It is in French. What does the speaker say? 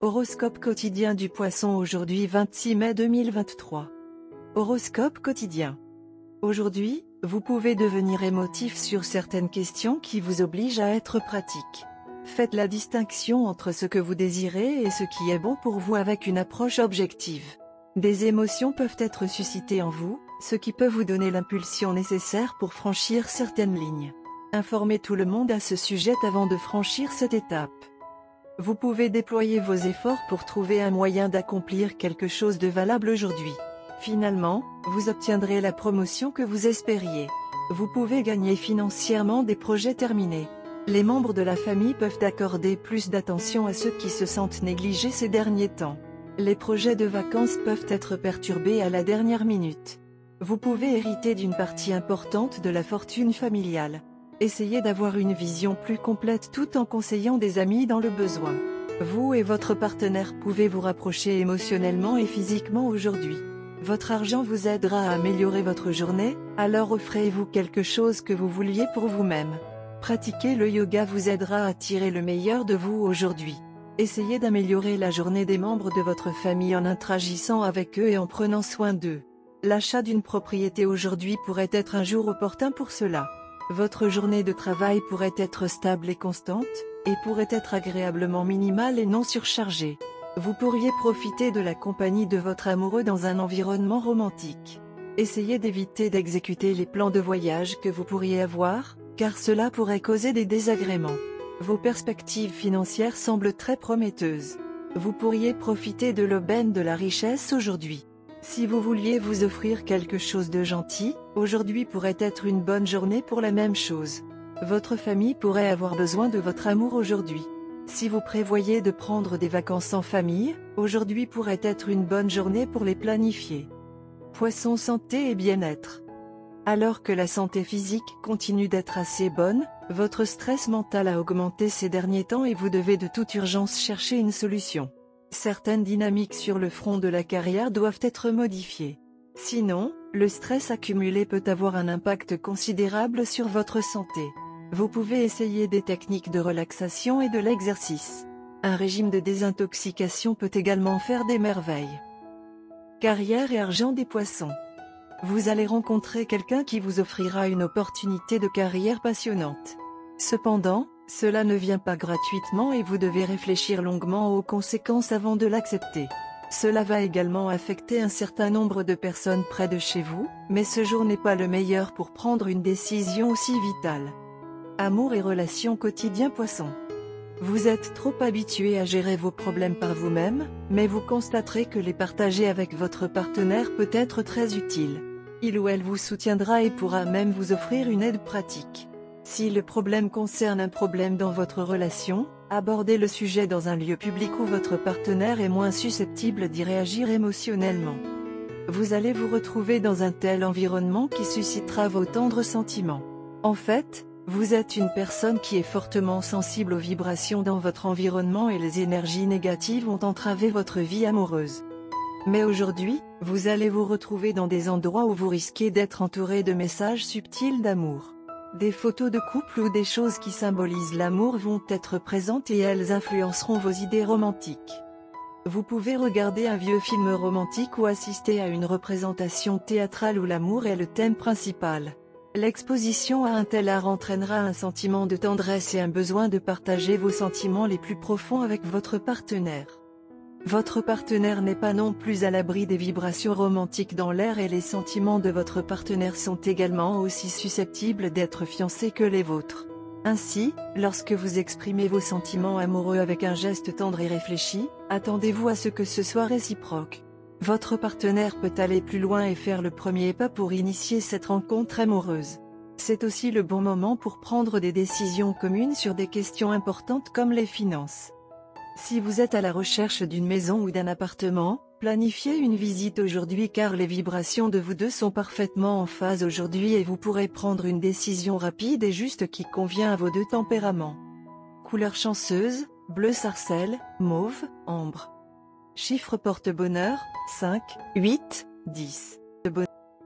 Horoscope quotidien du Poisson aujourd'hui 26 mai 2023. Horoscope quotidien. Aujourd'hui, vous pouvez devenir émotif sur certaines questions qui vous obligent à être pratique. Faites la distinction entre ce que vous désirez et ce qui est bon pour vous avec une approche objective. Des émotions peuvent être suscitées en vous, ce qui peut vous donner l'impulsion nécessaire pour franchir certaines lignes. Informez tout le monde à ce sujet avant de franchir cette étape. Vous pouvez déployer vos efforts pour trouver un moyen d'accomplir quelque chose de valable aujourd'hui. Finalement, vous obtiendrez la promotion que vous espériez. Vous pouvez gagner financièrement des projets terminés. Les membres de la famille peuvent accorder plus d'attention à ceux qui se sentent négligés ces derniers temps. Les projets de vacances peuvent être perturbés à la dernière minute. Vous pouvez hériter d'une partie importante de la fortune familiale. Essayez d'avoir une vision plus complète tout en conseillant des amis dans le besoin. Vous et votre partenaire pouvez vous rapprocher émotionnellement et physiquement aujourd'hui. Votre argent vous aidera à améliorer votre journée, alors offrez-vous quelque chose que vous vouliez pour vous-même. Pratiquer le yoga vous aidera à tirer le meilleur de vous aujourd'hui. Essayez d'améliorer la journée des membres de votre famille en interagissant avec eux et en prenant soin d'eux. L'achat d'une propriété aujourd'hui pourrait être un jour opportun pour cela. Votre journée de travail pourrait être stable et constante, et pourrait être agréablement minimale et non surchargée. Vous pourriez profiter de la compagnie de votre amoureux dans un environnement romantique. Essayez d'éviter d'exécuter les plans de voyage que vous pourriez avoir, car cela pourrait causer des désagréments. Vos perspectives financières semblent très prometteuses. Vous pourriez profiter de l'aubaine de la richesse aujourd'hui. Si vous vouliez vous offrir quelque chose de gentil, aujourd'hui pourrait être une bonne journée pour la même chose. Votre famille pourrait avoir besoin de votre amour aujourd'hui. Si vous prévoyez de prendre des vacances en famille, aujourd'hui pourrait être une bonne journée pour les planifier. Poisson santé et bien-être. Alors que la santé physique continue d'être assez bonne, votre stress mental a augmenté ces derniers temps et vous devez de toute urgence chercher une solution. Certaines dynamiques sur le front de la carrière doivent être modifiées. Sinon, le stress accumulé peut avoir un impact considérable sur votre santé. Vous pouvez essayer des techniques de relaxation et de l'exercice. Un régime de désintoxication peut également faire des merveilles. Carrière et argent des Poissons. Vous allez rencontrer quelqu'un qui vous offrira une opportunité de carrière passionnante. Cependant, cela ne vient pas gratuitement et vous devez réfléchir longuement aux conséquences avant de l'accepter. Cela va également affecter un certain nombre de personnes près de chez vous, mais ce jour n'est pas le meilleur pour prendre une décision aussi vitale. Amour et relations quotidien Poisson. Vous êtes trop habitué à gérer vos problèmes par vous-même, mais vous constaterez que les partager avec votre partenaire peut être très utile. Il ou elle vous soutiendra et pourra même vous offrir une aide pratique. Si le problème concerne un problème dans votre relation, abordez le sujet dans un lieu public où votre partenaire est moins susceptible d'y réagir émotionnellement. Vous allez vous retrouver dans un tel environnement qui suscitera vos tendres sentiments. En fait, vous êtes une personne qui est fortement sensible aux vibrations dans votre environnement et les énergies négatives ont entravé votre vie amoureuse. Mais aujourd'hui, vous allez vous retrouver dans des endroits où vous risquez d'être entouré de messages subtils d'amour. Des photos de couple ou des choses qui symbolisent l'amour vont être présentes et elles influenceront vos idées romantiques. Vous pouvez regarder un vieux film romantique ou assister à une représentation théâtrale où l'amour est le thème principal. L'exposition à un tel art entraînera un sentiment de tendresse et un besoin de partager vos sentiments les plus profonds avec votre partenaire. Votre partenaire n'est pas non plus à l'abri des vibrations romantiques dans l'air et les sentiments de votre partenaire sont également aussi susceptibles d'être fiancés que les vôtres. Ainsi, lorsque vous exprimez vos sentiments amoureux avec un geste tendre et réfléchi, attendez-vous à ce que ce soit réciproque. Votre partenaire peut aller plus loin et faire le premier pas pour initier cette rencontre amoureuse. C'est aussi le bon moment pour prendre des décisions communes sur des questions importantes comme les finances. Si vous êtes à la recherche d'une maison ou d'un appartement, planifiez une visite aujourd'hui car les vibrations de vous deux sont parfaitement en phase aujourd'hui et vous pourrez prendre une décision rapide et juste qui convient à vos deux tempéraments. Couleur chanceuse, bleu sarcelle, mauve, ambre. Chiffre porte-bonheur, 5, 8, 10.